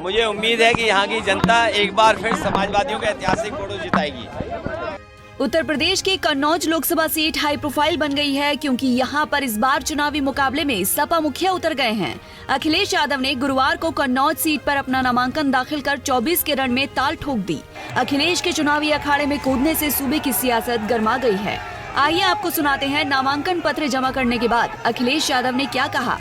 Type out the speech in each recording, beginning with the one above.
मुझे उम्मीद है कि यहाँ की जनता एक बार फिर समाजवादियों का ऐतिहासिक वोट जिताएगी। उत्तर प्रदेश की Kannauj Lok Sabha seat high profile बन गई है क्योंकि यहाँ पर इस बार चुनावी मुकाबले में सपा मुखिया उतर गए हैं। अखिलेश यादव ने गुरुवार को कन्नौज सीट पर अपना नामांकन दाखिल कर 24 के रण में ताल ठोक दी। अखिलेश के चुनावी अखाड़े में कूदने से सूबे की सियासत गर्मा गई है। आइए आपको सुनाते हैं नामांकन पत्र जमा करने के बाद अखिलेश यादव ने क्या कहा।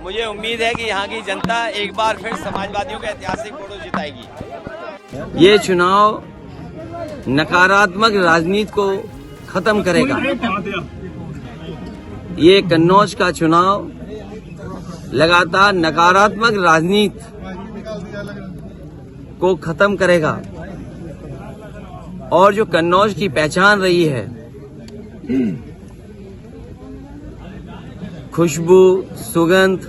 मुझे उम्मीद है कि यहाँ की जनता एक बार फिर समाजवादियों का ऐतिहासिक वोट जिताएगी। ये चुनाव नकारात्मक राजनीति को खत्म करेगा। ये कन्नौज का चुनाव लगातार नकारात्मक राजनीति को खत्म करेगा और जो कन्नौज की पहचान रही है, खुशबू, सुगंध,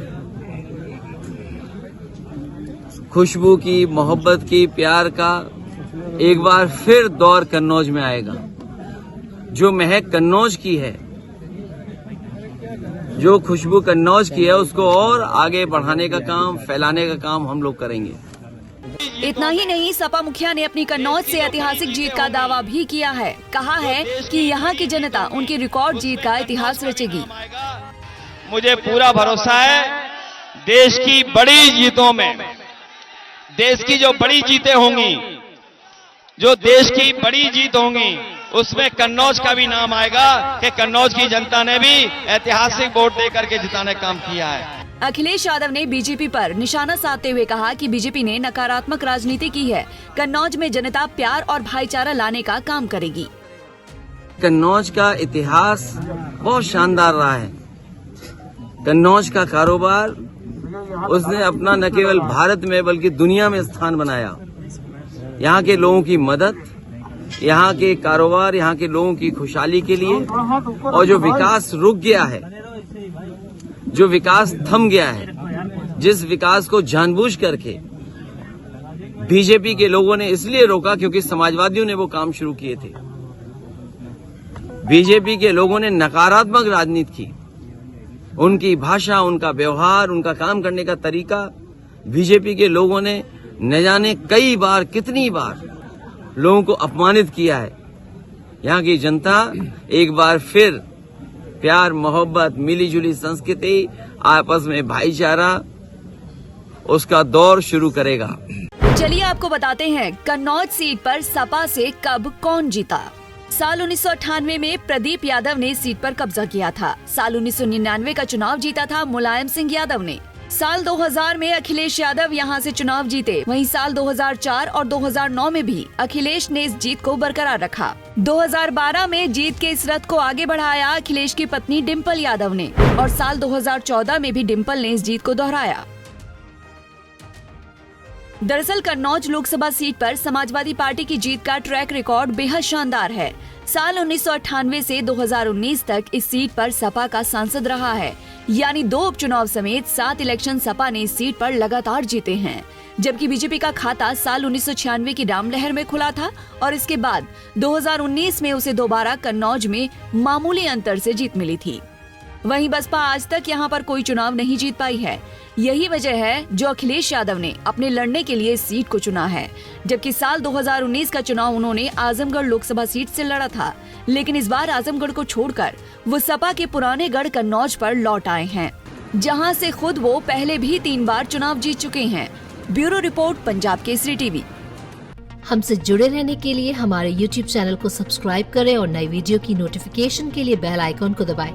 खुशबू की, मोहब्बत की, प्यार का एक बार फिर दौर कन्नौज में आएगा। जो महक कन्नौज की है, जो खुशबू कन्नौज की है, उसको और आगे बढ़ाने का काम, फैलाने का काम हम लोग करेंगे। इतना ही नहीं, सपा मुखिया ने अपनी कन्नौज से ऐतिहासिक जीत का दावा भी किया है। कहा है कि यहाँ की जनता उनकी रिकॉर्ड जीत का इतिहास रचेगी। मुझे पूरा भरोसा है देश की बड़ी जीतों में, देश की जो बड़ी जीतें होंगी, जो देश की बड़ी जीत होंगी, उसमें कन्नौज का भी नाम आएगा कि कन्नौज की जनता ने भी ऐतिहासिक वोट देकर के जिताने का काम किया है। अखिलेश यादव ने बीजेपी पर निशाना साधते हुए कहा कि बीजेपी ने नकारात्मक राजनीति की है। कन्नौज में जनता प्यार और भाईचारा लाने का काम करेगी। कन्नौज का इतिहास बहुत शानदार रहा है। कन्नौज का कारोबार उसने अपना न केवल भारत में बल्कि दुनिया में स्थान बनाया। यहाँ के लोगों की मदद, यहाँ के कारोबार, यहाँ के लोगों की खुशहाली के लिए, और जो विकास रुक गया है, जो विकास थम गया है, जिस विकास को जानबूझ करके बीजेपी के लोगों ने इसलिए रोका क्योंकि समाजवादियों ने वो काम शुरू किए थे। बीजेपी के लोगों ने नकारात्मक राजनीति की। उनकी भाषा, उनका व्यवहार, उनका काम करने का तरीका, बीजेपी के लोगों ने न जाने कई बार, कितनी बार लोगों को अपमानित किया है। यहाँ की जनता एक बार फिर प्यार, मोहब्बत, मिलीजुली संस्कृति, आपस में भाईचारा, उसका दौर शुरू करेगा। चलिए आपको बताते हैं कन्नौज सीट पर सपा से कब कौन जीता। साल 1998 में प्रदीप यादव ने सीट पर कब्जा किया था। साल 1999 का चुनाव जीता था मुलायम सिंह यादव ने। साल 2000 में अखिलेश यादव यहां से चुनाव जीते। वहीं साल 2004 और 2009 में भी अखिलेश ने इस जीत को बरकरार रखा। 2012 में जीत के इस रथ को आगे बढ़ाया अखिलेश की पत्नी डिम्पल यादव ने, और साल 2014 में भी डिम्पल ने इस जीत को दोहराया। दरअसल कन्नौज लोकसभा सीट पर समाजवादी पार्टी की जीत का ट्रैक रिकॉर्ड बेहद शानदार है। साल 1998 से 2019 तक इस सीट पर सपा का सांसद रहा है, यानी 2 उपचुनाव समेत 7 इलेक्शन सपा ने इस सीट पर लगातार जीते हैं। जबकि बीजेपी का खाता साल 1996 की रामलहर में खुला था और इसके बाद 2019 में उसे दोबारा कन्नौज में मामूली अंतर से जीत मिली थी। वहीं बसपा आज तक यहां पर कोई चुनाव नहीं जीत पाई है। यही वजह है जो अखिलेश यादव ने अपने लड़ने के लिए इस सीट को चुना है। जबकि साल 2019 का चुनाव उन्होंने आजमगढ़ लोकसभा सीट से लड़ा था, लेकिन इस बार आजमगढ़ को छोड़कर वो सपा के पुराने गढ़ कन्नौज पर लौट आए हैं, जहां से खुद वो पहले भी 3 बार चुनाव जीत चुके हैं। Bureau report, Punjab Kesari TV. हमसे जुड़े रहने के लिए हमारे YouTube चैनल को सब्सक्राइब करें और नई वीडियो की नोटिफिकेशन के लिए बेल आइकॉन को दबाएं।